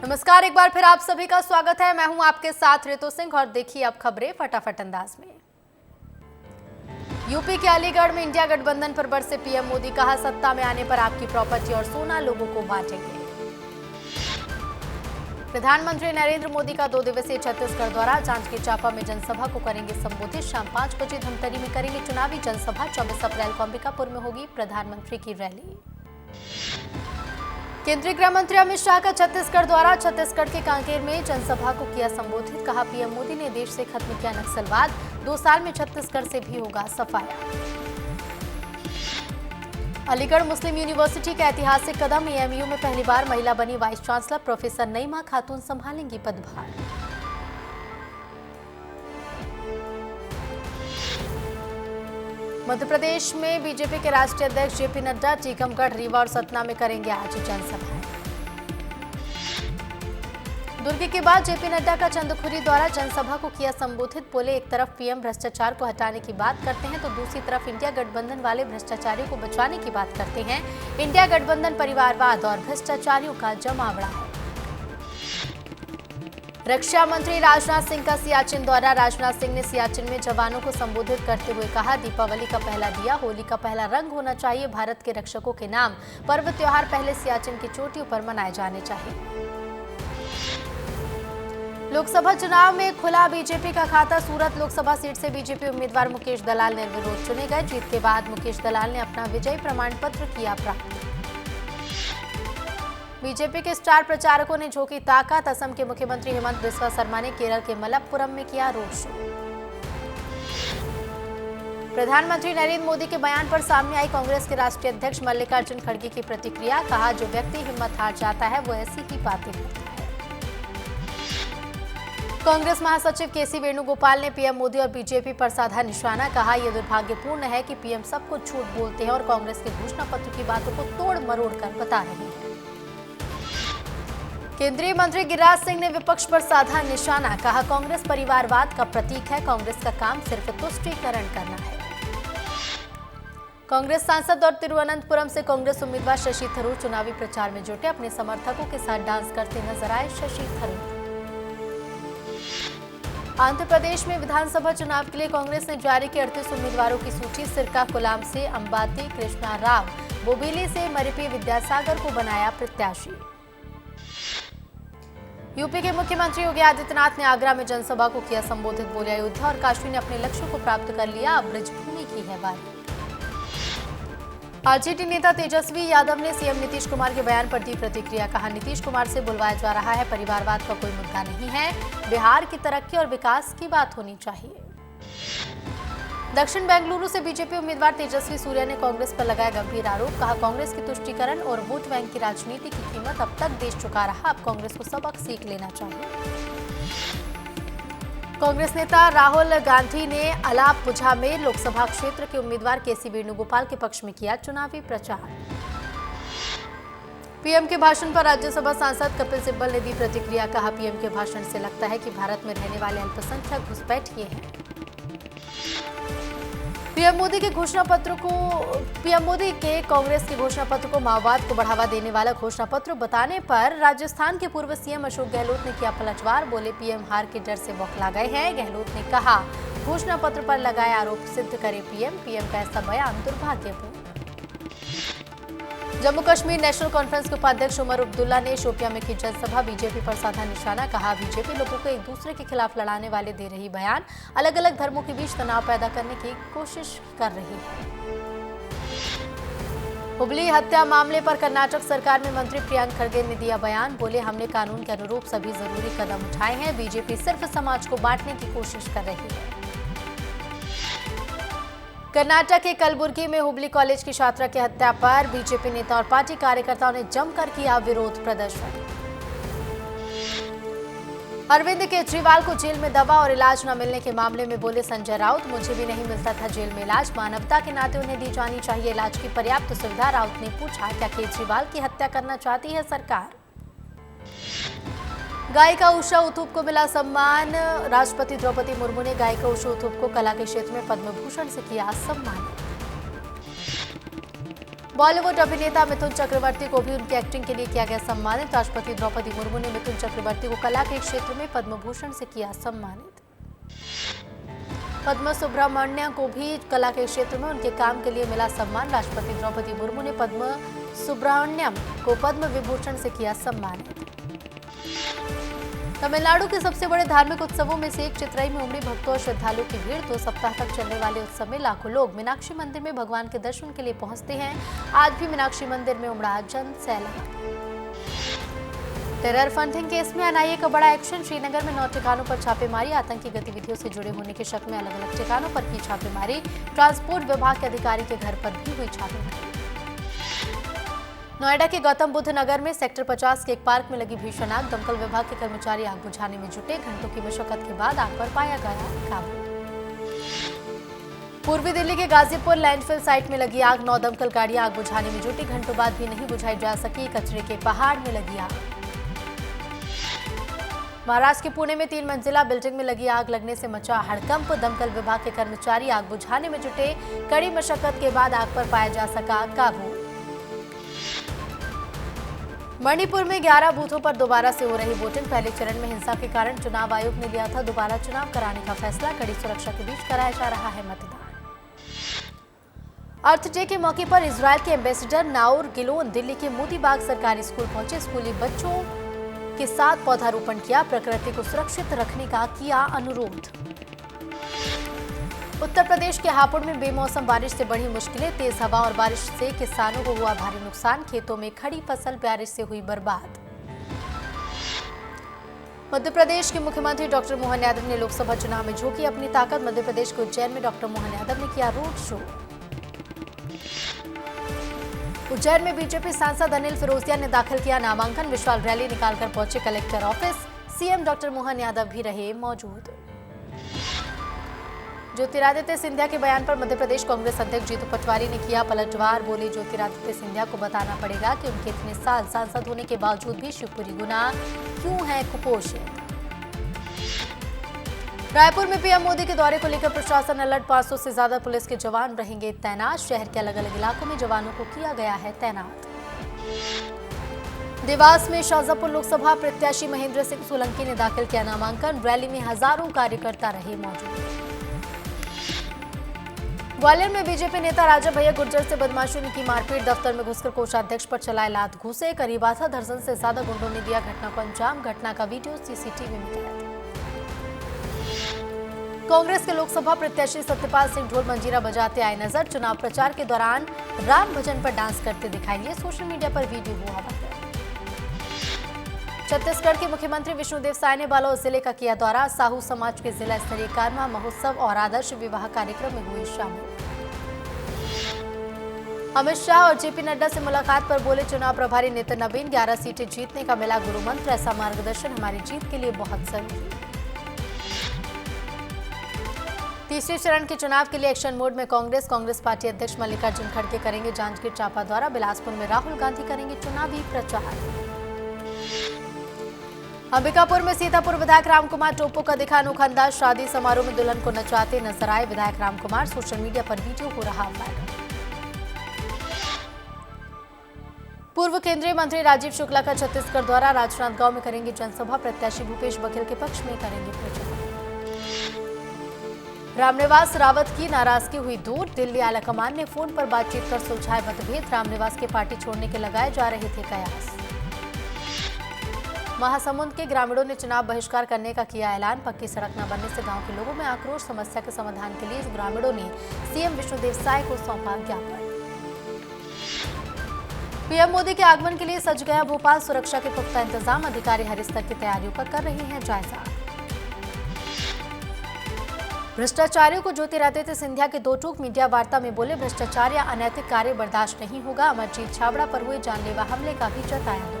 नमस्कार, एक बार फिर आप सभी का स्वागत है। मैं हूं आपके साथ ऋतु सिंह और देखिए अब खबरें फटाफट अंदाज में। यूपी के अलीगढ़ में इंडिया गठबंधन पर बरसे पीएम मोदी, कहा सत्ता में आने पर आपकी प्रॉपर्टी और सोना लोगों को बांटेंगे। प्रधानमंत्री नरेंद्र मोदी का 2 दिवसीय छत्तीसगढ़ दौरा, जांजगीर चांपा में जनसभा को करेंगे संबोधित। शाम 5 बजे धमतरी में करेंगे चुनावी जनसभा। 24 अप्रैल को अंबिकापुर में होगी प्रधानमंत्री की रैली। केंद्रीय गृह मंत्री अमित शाह का छत्तीसगढ़ द्वारा, छत्तीसगढ़ के कांकेर में जनसभा को किया संबोधित। कहा पीएम मोदी ने देश से खत्म किया नक्सलवाद, 2 साल में छत्तीसगढ़ से भी होगा सफाया। अलीगढ़ मुस्लिम यूनिवर्सिटी का ऐतिहासिक कदम, एएमयू में पहली बार महिला बनी वाइस चांसलर। प्रोफेसर नईमा खातून संभालेंगी पदभार। मध्य प्रदेश में बीजेपी के राष्ट्रीय अध्यक्ष जेपी नड्डा टीकमगढ़, रीवा और सतना में करेंगे आज जनसभाएं। दुर्ग के बाद जेपी नड्डा का चंदखुरी द्वारा, जनसभा को किया संबोधित। बोले एक तरफ पीएम भ्रष्टाचार को हटाने की बात करते हैं तो दूसरी तरफ इंडिया गठबंधन वाले भ्रष्टाचारियों को बचाने की बात करते हैं। इंडिया गठबंधन परिवारवाद और भ्रष्टाचारियों का जमावड़ा है। रक्षा मंत्री राजनाथ सिंह का सियाचिन दौरा, राजनाथ सिंह ने सियाचिन में जवानों को संबोधित करते हुए कहा दीपावली का पहला दिया, होली का पहला रंग होना चाहिए भारत के रक्षकों के नाम। पर्व त्योहार पहले सियाचिन की चोटियों पर मनाए जाने चाहिए। लोकसभा चुनाव में खुला बीजेपी का खाता, सूरत लोकसभा सीट से बीजेपी उम्मीदवार मुकेश दलाल निर्विरोध चुने गए। जीत के बाद मुकेश दलाल ने अपना विजयी प्रमाण पत्र किया प्राप्त। बीजेपी के स्टार प्रचारकों ने झोंकी ताकत, असम के मुख्यमंत्री हेमंत बिस्वा शर्मा ने केरल के मलप्पुरम में किया रोड शो। प्रधानमंत्री नरेंद्र मोदी के बयान पर सामने आई कांग्रेस के राष्ट्रीय अध्यक्ष मल्लिकार्जुन खड़गे की प्रतिक्रिया, कहा जो व्यक्ति हिम्मत हार जाता है वो ऐसी ही बातें करता है। कांग्रेस महासचिव केसी वेणुगोपाल ने पीएम मोदी और बीजेपी पर साधा निशाना, कहा यह दुर्भाग्यपूर्ण है कि पीएम सब कुछ झूठ बोलते हैं और कांग्रेस के घोषणा पत्र की बातों को तोड़ मरोड़ कर बता रहे हैं। केंद्रीय मंत्री गिरिराज सिंह ने विपक्ष पर साधा निशाना, कहा कांग्रेस परिवारवाद का प्रतीक है, कांग्रेस का काम सिर्फ तुष्टीकरण करना है। कांग्रेस सांसद और तिरुवनंतपुरम से कांग्रेस उम्मीदवार शशि थरूर चुनावी प्रचार में जुटे, अपने समर्थकों के साथ डांस करते नजर आए शशि थरूर। आंध्र प्रदेश में विधानसभा चुनाव के लिए कांग्रेस ने जारी की 38 उम्मीदवारों की सूची। श्रीकाकुलम से अंबाती कृष्णा राव, बोबीली से मरिपी विद्यासागर को बनाया प्रत्याशी। यूपी के मुख्यमंत्री योगी आदित्यनाथ ने आगरा में जनसभा को किया संबोधित। बोले अयोध्या और काशी ने अपने लक्ष्यों को प्राप्त कर लिया, अब ब्रजभूमि की है बारी। आरजेडी नेता तेजस्वी यादव ने सीएम नीतीश कुमार के बयान पर दी प्रतिक्रिया, कहा नीतीश कुमार से बुलवाया जा रहा है, परिवारवाद का कोई मुद्दा नहीं है, बिहार की तरक्की और विकास की बात होनी चाहिए। दक्षिण बेंगलुरु से बीजेपी उम्मीदवार तेजस्वी सूर्या ने कांग्रेस पर लगाया गंभीर आरोप, कहा कांग्रेस की तुष्टीकरण और वोट बैंक की राजनीति की कीमत अब तक देश चुका रहा, अब कांग्रेस को सबक सीख लेना चाहिए। कांग्रेस नेता राहुल गांधी ने अलापुझा में लोकसभा क्षेत्र के उम्मीदवार केसी वेणुगोपाल के पक्ष में किया चुनावी प्रचार। पीएम के भाषण पर राज्यसभा सांसद कपिल सिब्बल ने दी प्रतिक्रिया, कहा पीएम के भाषण से लगता है कि भारत में रहने वाले अल्पसंख्यक घुसपैठिए हैं। पीएम मोदी के कांग्रेस के घोषणा पत्र को माओवाद को बढ़ावा देने वाला घोषणा पत्र बताने पर राजस्थान के पूर्व सीएम अशोक गहलोत ने किया पलटवार। बोले पीएम हार के डर से बौखला गए हैं। गहलोत ने कहा घोषणा पत्र पर लगाए आरोप सिद्ध करे पीएम का ऐसा बयान दुर्भाग्यपूर्ण। जम्मू कश्मीर नेशनल कॉन्फ्रेंस के उपाध्यक्ष उमर अब्दुल्ला ने शोपियां में की जनसभा, बीजेपी पर साधा निशाना, कहा बीजेपी लोगों को एक दूसरे के खिलाफ लड़ाने वाले दे रही बयान, अलग अलग धर्मों के बीच तनाव पैदा करने की कोशिश कर रही है। हुबली हत्या मामले पर कर्नाटक सरकार में मंत्री प्रियंक खड़गे ने दिया बयान। बोले हमने कानून के अनुरूप सभी जरूरी कदम उठाए हैं, बीजेपी सिर्फ समाज को बांटने की कोशिश कर रही है। कर्नाटक के कलबुर्गी में हुबली कॉलेज की छात्रा की हत्या पर बीजेपी नेता और पार्टी कार्यकर्ताओं ने जमकर किया विरोध प्रदर्शन। अरविंद केजरीवाल को जेल में दवा और इलाज न मिलने के मामले में बोले संजय राउत, मुझे भी नहीं मिलता था जेल में इलाज, मानवता के नाते उन्हें दी जानी चाहिए इलाज की पर्याप्त सुविधा। राउत ने पूछा क्या केजरीवाल की हत्या करना चाहती है सरकार। गायिका उषा उथुप को मिला सम्मान, राष्ट्रपति द्रौपदी मुर्मू ने गायिका उषा उथुप को कला के क्षेत्र में पद्म भूषण से किया सम्मान। बॉलीवुड अभिनेता मिथुन चक्रवर्ती को भी उनकी एक्टिंग के लिए किया गया सम्मानित। राष्ट्रपति द्रौपदी मुर्मू ने मिथुन चक्रवर्ती को कला के क्षेत्र में पद्म भूषण से किया सम्मानित। पद्म सुब्रमण्यम को भी कला के क्षेत्र में उनके काम के लिए मिला सम्मान। राष्ट्रपति द्रौपदी मुर्मू ने पद्म सुब्रमण्यम को पद्म विभूषण से किया सम्मानित। तमिलनाडु के सबसे बड़े धार्मिक उत्सवों में से एक चित्रई में उमड़ी भक्तों और श्रद्धालुओं की भीड़। 2 सप्ताह तक चलने वाले उत्सव में लाखों लोग मीनाक्षी मंदिर में भगवान के दर्शन के लिए पहुंचते हैं। आज भी मीनाक्षी मंदिर में उमड़ा जन सैलाब। टेरर फंडिंग केस में एनआईए का बड़ा एक्शन। श्रीनगर में 9 ठिकानों पर छापेमारी। आतंकी गतिविधियों से जुड़े होने के शक में अलग अलग ठिकानों पर की छापेमारी। ट्रांसपोर्ट विभाग के अधिकारी के घर पर भी हुई छापेमारी। नोएडा के गौतम बुद्ध नगर में सेक्टर 50 के एक पार्क में लगी भीषण आग। दमकल विभाग के कर्मचारी आग बुझाने में जुटे। घंटों की मशक्कत के बाद आग पर पाया गया काबू। पूर्वी दिल्ली के गाजीपुर लैंडफिल साइट में लगी आग। 9 दमकल गाड़ियां आग बुझाने में जुटी। घंटों बाद भी नहीं बुझाई जा सकी। कचरे के पहाड़ में लगी आग। महाराष्ट्र के पुणे में 3 मंजिला बिल्डिंग में लगी आग लगने से मचा हड़कंप। दमकल विभाग के कर्मचारी आग बुझाने में जुटे। कड़ी मशक्कत के बाद आग पर पाया जा सका काबू। मणिपुर में 11 बूथों पर दोबारा से हो रही वोटिंग। पहले चरण में हिंसा के कारण चुनाव आयोग ने लिया था दोबारा चुनाव कराने का फैसला। कड़ी सुरक्षा के बीच कराया जा रहा है मतदान। अर्थ डे के मौके पर इजरायल के एम्बेसडर नाउर गिलोन दिल्ली के मोती बाग सरकारी स्कूल पहुंचे। स्कूली बच्चों के साथ पौधारोपण किया। प्रकृति को सुरक्षित रखने का किया अनुरोध। उत्तर प्रदेश के हापुड़ में बेमौसम बारिश से बढ़ी मुश्किलें। तेज हवा और बारिश से किसानों को हुआ भारी नुकसान। खेतों में खड़ी फसल बारिश से हुई बर्बाद। मध्य प्रदेश के मुख्यमंत्री डॉक्टर मोहन यादव ने लोकसभा चुनाव में झोंकी अपनी ताकत। मध्य प्रदेश के उज्जैन में डॉक्टर मोहन यादव ने किया रोड शो। उज्जैन में बीजेपी सांसद अनिल फिरोजिया ने दाखिल किया नामांकन। विशाल रैली निकालकर पहुंचे collector office. CM doctor Mohan Yadav भी रहे मौजूद। ज्योतिरादित्य सिंधिया के बयान पर मध्य प्रदेश कांग्रेस अध्यक्ष जीतू पटवारी ने किया पलटवार। बोले ज्योतिरादित्य सिंधिया को बताना पड़ेगा कि उनके इतने साल सांसद होने के बावजूद भी शिवपुरी गुना क्यों है कुपोषित। रायपुर में पीएम मोदी के दौरे को लेकर प्रशासन अलर्ट। 500 से ज्यादा पुलिस के जवान रहेंगे तैनात। शहर के अलग अलग इलाकों में जवानों को किया गया है तैनात। देवास में शाहजहांपुर लोकसभा प्रत्याशी महेंद्र सिंह सोलंकी ने दाखिल किया नामांकन। रैली में हजारों कार्यकर्ता रहे मौजूद। ग्वालियर में बीजेपी नेता राजा भैया गुर्जर से बदमाशों ने की मारपीट। दफ्तर में घुसकर कोषाध्यक्ष पर चलाए लात घूसे। करीब आधा दर्जन से ज्यादा गुंडों ने दिया घटना को अंजाम। घटना का वीडियो सीसीटीवी में कैद। कांग्रेस के लोकसभा प्रत्याशी सत्यपाल सिंह ढोल मंजीरा बजाते आए नजर। चुनाव प्रचार के दौरान राम भजन पर डांस करते दिखाई दिए। सोशल मीडिया पर वीडियो हुआ वायरल। छत्तीसगढ़ के मुख्यमंत्री विष्णुदेव साय ने बालोद जिले का किया दौरा। साहू समाज के जिला स्तरीय कारवा महोत्सव और आदर्श विवाह कार्यक्रम में हुए शामिल। अमित शाह और जेपी नड्डा से मुलाकात पर बोले चुनाव प्रभारी नितिन नवीन। 11 सीटें जीतने का मिला गुरु मंत्र। ऐसा मार्गदर्शन हमारी जीत के लिए बहुत जरूरी। तीसरे चरण के चुनाव के लिए एक्शन मोड में कांग्रेस पार्टी अध्यक्ष मल्लिकार्जुन खड़गे करेंगे जांजगीर चांपा दौरा। बिलासपुर में राहुल गांधी करेंगे चुनावी प्रचार। अंबिकापुर में सीतापुर विधायक रामकुमार टोप्पो का दिखा अनोखा अंदाज। शादी समारोह में दुल्हन को नचाते नजर आए विधायक रामकुमार। सोशल मीडिया पर वीडियो हो रहा वायरल। पूर्व केंद्रीय मंत्री राजीव शुक्ला का छत्तीसगढ़ दौरा। राजनांदगांव में करेंगे जनसभा। प्रत्याशी भूपेश बघेल के पक्ष में करेंगे प्रचार। रामनिवास रावत की नाराजगी हुई दूर। दिल्ली आलाकमान ने फोन पर बातचीत कर सुलझाए मतभेद। रामनिवास के पार्टी छोड़ने के लगाए जा रहे थे कयास। महासमुंद के ग्रामीणों ने चुनाव बहिष्कार करने का किया ऐलान। पक्की सड़क न बनने से गांव के लोगों में आक्रोश। समस्या के समाधान के लिए ग्रामीणों ने सीएम विष्णुदेव साय को सौंपा ज्ञापन। पीएम मोदी के आगमन के लिए सज गया भोपाल। सुरक्षा के पुख्ता इंतजाम। अधिकारी हर स्तर की तैयारियों का कर रहे हैं जायजा। भ्रष्टाचारियों को ज्योतिरादित्य सिंधिया के दो टूक। मीडिया वार्ता में बोले भ्रष्टाचार या अनैतिक कार्य बर्दाश्त नहीं होगा। अमरजीत छाबड़ा पर हुए जानलेवा हमले का भी जताया दुख।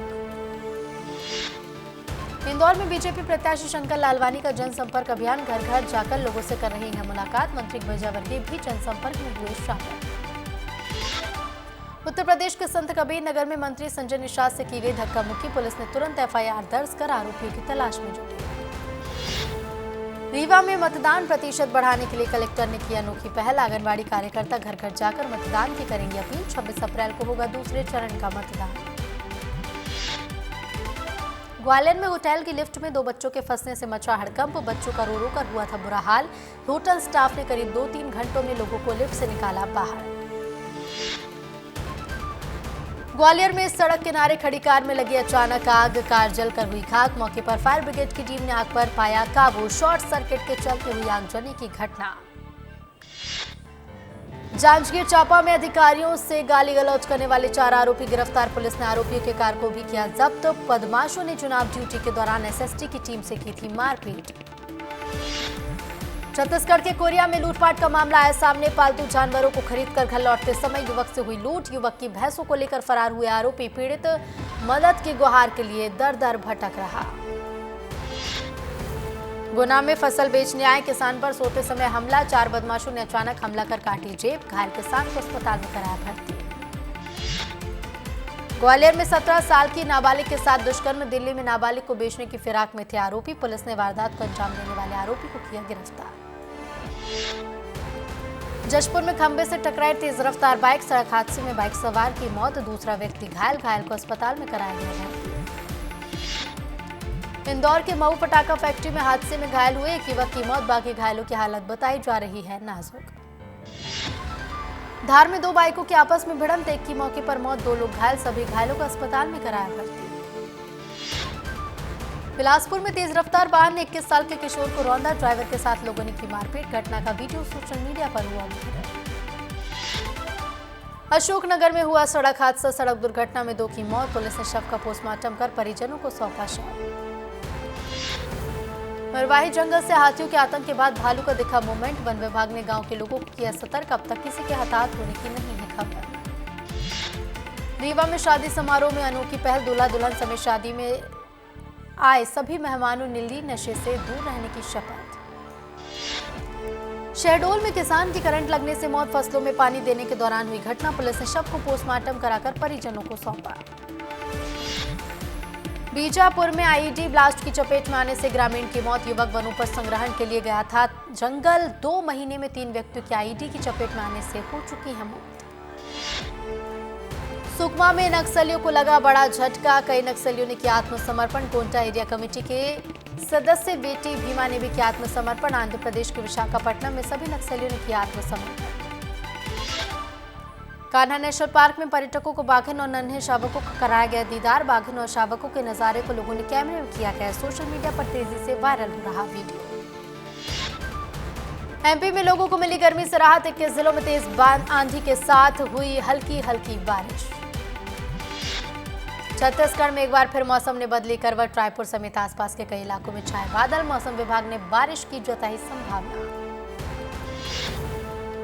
इंदौर में बीजेपी प्रत्याशी शंकर लालवानी का जनसंपर्क अभियान। घर घर जाकर लोगों से कर रहे हैं मुलाकात। मंत्री विजयवर्गीय भी जनसंपर्क में हुए शामिल। उत्तर प्रदेश के संत कबीर नगर में मंत्री संजय निषाद से की गई धक्का मुक्की। पुलिस ने तुरंत एफआईआर दर्ज कर आरोपियों की तलाश में जुटी। रीवा में मतदान प्रतिशत बढ़ाने के लिए कलेक्टर ने की अनोखी पहल। आंगनबाड़ी कार्यकर्ता घर घर जाकर मतदान की करेंगे अपील। 26 अप्रैल को होगा दूसरे चरण का मतदान। ग्वालियर में होटल की लिफ्ट में 2 बच्चों के फंसने से मचा हड़कंप। बच्चों का रो रो कर हुआ था बुरा हाल। होटल स्टाफ ने करीब 2-3 घंटों में लोगों को लिफ्ट से निकाला बाहर। ग्वालियर में सड़क किनारे खड़ी कार में लगी अचानक आग। कार जलकर हुई खाक। मौके पर फायर ब्रिगेड की टीम ने आग पर पाया काबू। शॉर्ट सर्किट के चलते हुई आगजनी की घटना। जांजगीर चांपा में अधिकारियों से गाली गलौज करने वाले 4 आरोपी गिरफ्तार। पुलिस ने आरोपियों के कार को भी किया जब्त। बदमाशों ने चुनाव ड्यूटी के दौरान एसएसटी की टीम से की थी मारपीट। छत्तीसगढ़ के कोरिया में लूटपाट का मामला आया सामने। पालतू जानवरों को खरीदकर घर लौटते समय युवक से हुई लूट। युवक की भैंसों को लेकर फरार हुए आरोपी पीड़ित मदद की गुहार के लिए दर दर भटक रहा। गुना में फसल बेचने आए किसान पर सोते समय हमला। 4 बदमाशों ने अचानक हमला कर काटी जेब। घायल किसान को अस्पताल में कराया भर्ती। ग्वालियर में 17 साल की नाबालिग के साथ दुष्कर्म। दिल्ली में नाबालिग को बेचने की फिराक में थे आरोपी। पुलिस ने वारदात को अंजाम देने वाले आरोपी को किया गिरफ्तार। जशपुर में खंबे से टकराई तेज रफ्तार बाइक। सड़क हादसे में बाइक सवार की मौत। दूसरा व्यक्ति घायल। घायल को अस्पताल में कराया गया है। इंदौर के मऊ पटाखा फैक्ट्री में हादसे में घायल हुए एक युवक की मौत। बाकी घायलों की हालत बताई जा रही है नाजुक। धार में 2 बाइकों की आपस में भिड़ंत। एक की मौके पर मौत, 2 लोग घायल। सभी घायलों को अस्पताल में कराया भर्ती। बिलासपुर में तेज रफ्तार वाहन ने 21 साल के किशोर को रौंदा। ड्राइवर के साथ लोगों ने की मारपीट। घटना का वीडियो सोशल मीडिया पर हुआ वायरल। अशोकनगर में हुआ सड़क हादसा। सड़क दुर्घटना में 2 की मौत। पुलिस ने शव का पोस्टमार्टम कर परिजनों को सौंपा शव। मरवाही जंगल से हाथियों के आतंक के बाद भालू का दिखा मूवमेंट। वन विभाग ने गांव के लोगों को किया सतर्क। अब तक किसी के हताहत होने की नहीं है खबर। रीवा में शादी समारोह में अनोखी पहल। दूल्हा दुल्हन समेत शादी में आए सभी मेहमानों ने ली नशे से दूर रहने की शपथ। शहडोल में किसान की करंट लगने से मौत। फसलों में पानी देने के दौरान हुई घटना। पुलिस ने शव को पोस्टमार्टम कराकर परिजनों को सौंपा। बीजापुर में आईईडी ब्लास्ट की चपेट में आने से ग्रामीण की मौत। युवक वनों पर संग्रहण के लिए गया था जंगल। 2 महीने में 3 व्यक्तियों की आईईडी की चपेट में आने से हो चुकी है मौत। सुकमा में नक्सलियों को लगा बड़ा झटका। कई नक्सलियों ने किया आत्मसमर्पण। कोंटा एरिया कमेटी के सदस्य बेटी भीमा ने भी किया आत्मसमर्पण। आंध्र प्रदेश के विशाखापट्टनम में सभी नक्सलियों ने किया आत्मसमर्पण। कान्हा नेशनल पार्क में पर्यटकों को बाघन और नन्हे शावकों का कराया गया दीदार। बाघन और शावकों के नजारे को लोगों ने कैमरे में किया गया। सोशल मीडिया पर तेजी से वायरल हो रहा वीडियो। एमपी में लोगों को मिली गर्मी से राहत। 21 जिलों में तेज आंधी के साथ हुई हल्की हल्की बारिश। छत्तीसगढ़ में एक बार फिर मौसम ने बदली करवट। रायपुर समेत आसपास के कई इलाकों में छाए बादल। मौसम विभाग ने बारिश की जताई संभावना।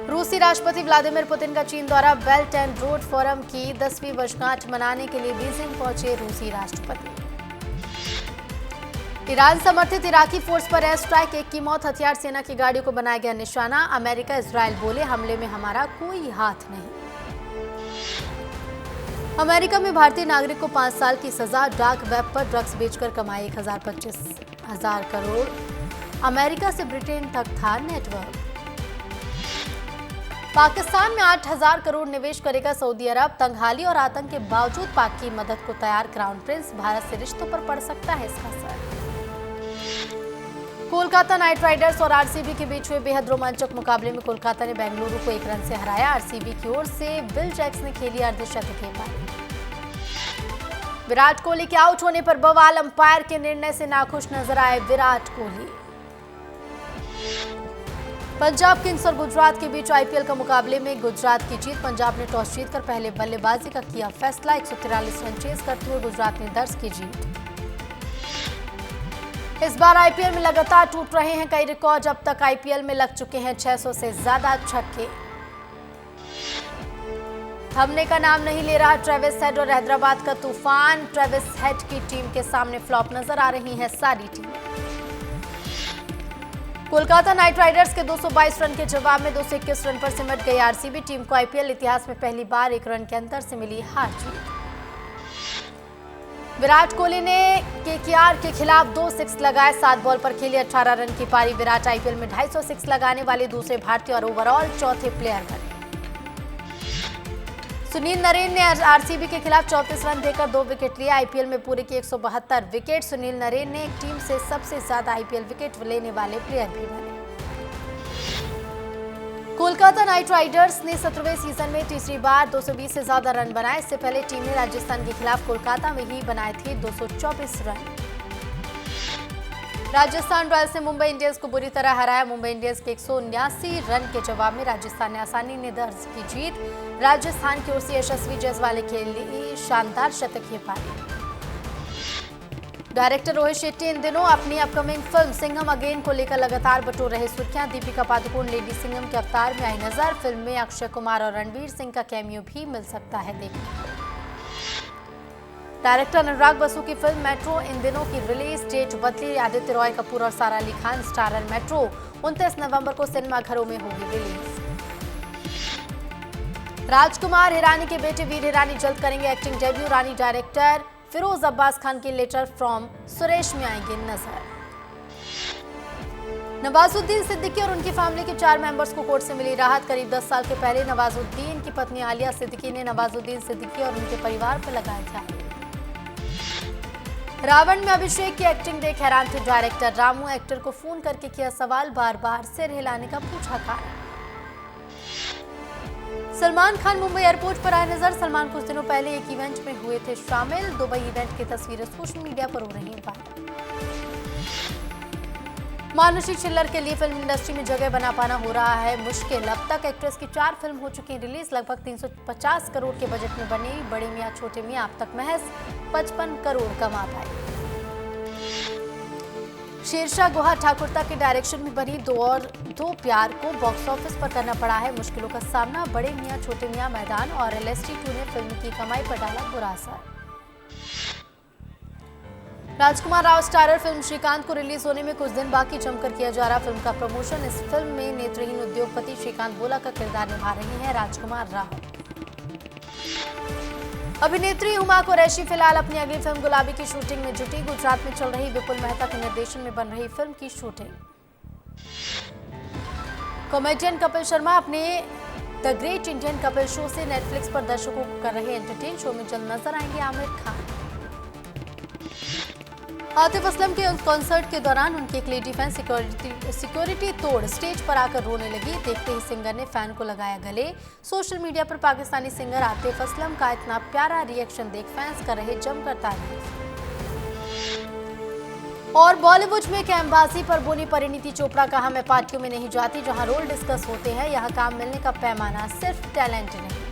रूसी राष्ट्रपति व्लादिमीर पुतिन का चीन दौरा। बेल्ट एंड रोड फोरम की 10वीं वर्षगांठ मनाने के लिए बीजिंग पहुंचे रूसी राष्ट्रपति। ईरान समर्थित इराकी फोर्स पर एयर स्ट्राइक। 1 की मौत। हथियार सेना की गाड़ियों को बनाया गया निशाना। अमेरिका इजराइल बोले हमले में हमारा कोई हाथ नहीं। अमेरिका में भारतीय नागरिक को 5 साल की सजा। डार्क वेब पर ड्रग्स बेचकर कमाए 1,25,000 करोड़। अमेरिका से ब्रिटेन तक था नेटवर्क। पाकिस्तान में 8,000 करोड़ निवेश करेगा सऊदी अरब। तंगहाली और आतंक के बावजूद पाक की मदद को तैयार क्राउन प्रिंस। भारत से रिश्तों पर पड़ सकता है इसका असर। कोलकाता नाइट राइडर्स और आरसीबी के बीच हुए बेहद रोमांचक मुकाबले में कोलकाता ने बेंगलुरु को 1 रन से हराया। आरसीबी की ओर से विल जैक्स ने खेली अर्धशतकीय पारी। विराट कोहली के आउट होने पर बवाल। अंपायर के निर्णय से नाखुश नजर आए विराट कोहली। पंजाब किंग्स और गुजरात के बीच आईपीएल का मुकाबले में गुजरात की जीत। पंजाब ने टॉस जीतकर पहले बल्लेबाजी का किया फैसला। 143 रन चेज करते हुए गुजरात ने दर्ज की जीत। इस बार आईपीएल में लगातार टूट रहे हैं कई रिकॉर्ड। अब तक आईपीएल में लग चुके हैं 600 से ज्यादा छक्के। थमने का नाम नहीं ले रहा ट्रेविस हेड और हैदराबाद का तूफान। ट्रेविस हेड की टीम के सामने फ्लॉप नजर आ रही हैं सारी टीम। कोलकाता नाइट राइडर्स के 222 रन के जवाब में 221 रन पर सिमट गई आरसीबी। टीम को आईपीएल इतिहास में पहली बार 1 रन के अंतर से मिली हार जीत। विराट कोहली ने केकेआर के खिलाफ 2 सिक्स लगाए। 7 बॉल पर खेली 18 रन की पारी। विराट आईपीएल में 250 सिक्स लगाने वाले दूसरे भारतीय और ओवरऑल चौथे प्लेयर बने। सुनील नरेन ने आरसीबी के खिलाफ 34 रन देकर 2 विकेट लिए। आईपीएल में पूरे की 172 विकेट। सुनील नरेन ने एक टीम से सबसे ज्यादा आईपीएल विकेट लेने वाले प्लेयर भी बने। कोलकाता नाइट राइडर्स ने 17वें सीजन में तीसरी बार 220 से ज्यादा रन बनाए। इससे पहले टीम ने राजस्थान के खिलाफ कोलकाता में ही बनाए थे 224 रन। राजस्थान रॉयल्स ने मुंबई इंडियंस को बुरी तरह हराया। मुंबई इंडियंस के 179 रन के जवाब में राजस्थान ने आसानी ने दर्ज की जीत। राजस्थान की ओर से यशस्वी जायसवाल ने खेली शानदार शतकीय पारी। डायरेक्टर रोहित शेट्टी इन दिनों अपनी अपकमिंग फिल्म सिंघम अगेन को लेकर लगातार बटोर रहे सुर्खियां। दीपिका पादुकोण लेडी सिंघम के अवतार में आई नजर। फिल्म में अक्षय कुमार और रणवीर सिंह का कैमियो भी मिल सकता है देखने को। डायरेक्टर अनुराग बसु की फिल्म मेट्रो इन दिनों की रिलीज डेट बदली। आदित्य रॉय कपूर और सारा अली खान स्टारर मेट्रो 29 नवंबर को सिनेमाघरों में होगी रिलीज। राजकुमार हिरानी के बेटे वीर हिरानी जल्द करेंगे एक्टिंग डेब्यू। रानी डायरेक्टर फिरोज अब्बास खान की लेटर फ्रॉम सुरेश में आएंगे नजर। नवाजुद्दीन सिद्दीकी और उनकी फैमिली के 4 मेंबर्स को कोर्ट से मिली राहत। करीब 10 साल के पहले नवाजुद्दीन की पत्नी आलिया सिद्दीकी ने नवाजुद्दीन सिद्दीकी और उनके परिवार पर लगाए थे। रावण में अभिषेक की एक्टिंग देख हैरान थे डायरेक्टर रामू। एक्टर को फोन करके किया सवाल, बार बार सिर हिलाने का पूछा कारण। सलमान खान मुंबई एयरपोर्ट पर आए नजर। सलमान कुछ दिनों पहले एक इवेंट में हुए थे शामिल। दुबई इवेंट की तस्वीरें सोशल मीडिया पर हो रही हैं। मानुषी छिल्लर के लिए फिल्म इंडस्ट्री में जगह बना पाना हो रहा है मुश्किल। अब तक एक्ट्रेस की 4 फिल्म हो चुकी हैं रिलीज। लगभग 350 करोड़ के बजट में बनी बड़े मियां छोटे मियां अब तक महज 55 करोड़ कमा पाई। शेरशाह गुहा ठाकुरता के डायरेक्शन में बनी 2 और 2 प्यार को बॉक्स ऑफिस पर करना पड़ा है मुश्किलों का सामना। बड़े मियां छोटे मियां मैदान और LSD2 ने फिल्म की कमाई पर डाला बुरा असर। राजकुमार राव स्टारर फिल्म श्रीकांत को रिलीज होने में कुछ दिन बाकी जमकर किया जा रहा फिल्म का प्रमोशन। इस फिल्म में नेत्रहीन उद्योगपति श्रीकांत बोला का किरदार निभा रही हैं राजकुमार राव। अभिनेत्री हुमा कुरैशी फिलहाल अपनी अगली फिल्म गुलाबी की शूटिंग में जुटी। गुजरात में चल रही विपुल मेहता के निर्देशन में बन रही फिल्म की शूटिंग। कॉमेडियन कपिल शर्मा अपने the great Indian Kapil show से नेटफ्लिक्स पर दर्शकों को कर रहे एंटरटेन। शो में जल्द नजर आएंगे आमिर खान। आतिफ असलम के कॉन्सर्ट के दौरान उनकी एक लेडी फैन सिक्योरिटी तोड़ स्टेज पर आकर रोने लगी। देखते ही सिंगर ने फैन को लगाया गले। सोशल मीडिया पर पाकिस्तानी सिंगर आतिफ असलम का इतना प्यारा रिएक्शन देख फैंस कर रहे जमकर तारीफ। और बॉलीवुड में कैमबाजी पर बोली परिणीति चोपड़ा, कहा मैं पार्टियों में नहीं जाती जहां रोल डिस्कस होते हैं। यहां काम मिलने का पैमाना सिर्फ टैलेंट नहीं।